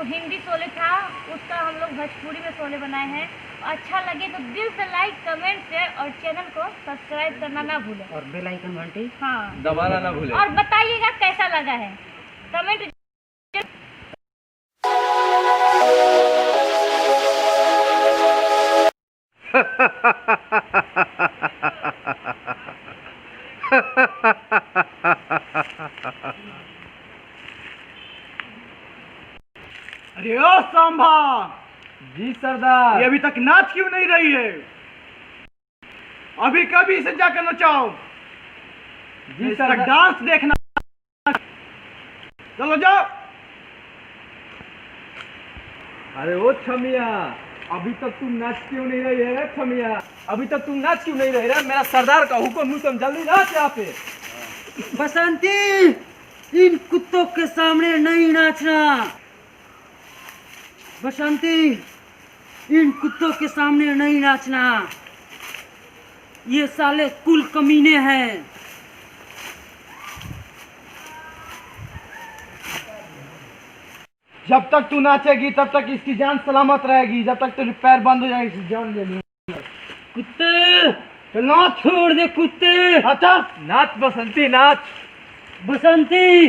जो हिंदी शोले था उसका हम लोग भोजपुरी में शोले बनाए हैं। अच्छा लगे तो दिल से लाइक, कमेंट, शेयर और चैनल को सब्सक्राइब करना ना भूलें और बेल आइकन घंटी दबाना ना भूलें। और बताइएगा कैसा लगा है, कमेंट अरे ओ सांभा जी सरदार। ये अभी तक नाच क्यों नहीं रही है? अभी कभी इसे जाकर नचाओ। जी इसका सरदार। डांस देखना। चलो जाओ। अरे ओ छमिया, अभी तक तुम नाच क्यों नहीं रही है? छमिया, अभी तक तुम नाच क्यों नहीं रही है? मेरा सरदार का हुक्म, तुम जल्दी नाच यहाँ पे। बसंती, इन कुत्तों के सामने नहीं नाचना। बसंती, इन कुत्तों के सामने नहीं नाचना। ये साले कुल कमीने हैं। जब तक तू नाचेगी तब तक इसकी जान सलामत रहेगी। जब तक तेरी पैर बंद हो जाएगी इसकी जान ले ली। कुत्ते, तो नाच। छोड़ दे कुत्ते। अच्छा नाच बसंती, नाच। बसंती,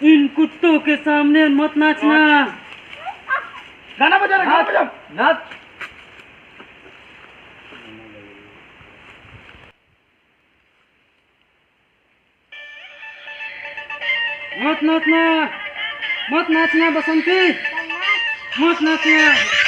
इन कुत्तों के सामने मत नाचना। गाना बजा रहा, गाना बजा। नाच। मत नाचना, मत नाचना बसंती, मत नाचना।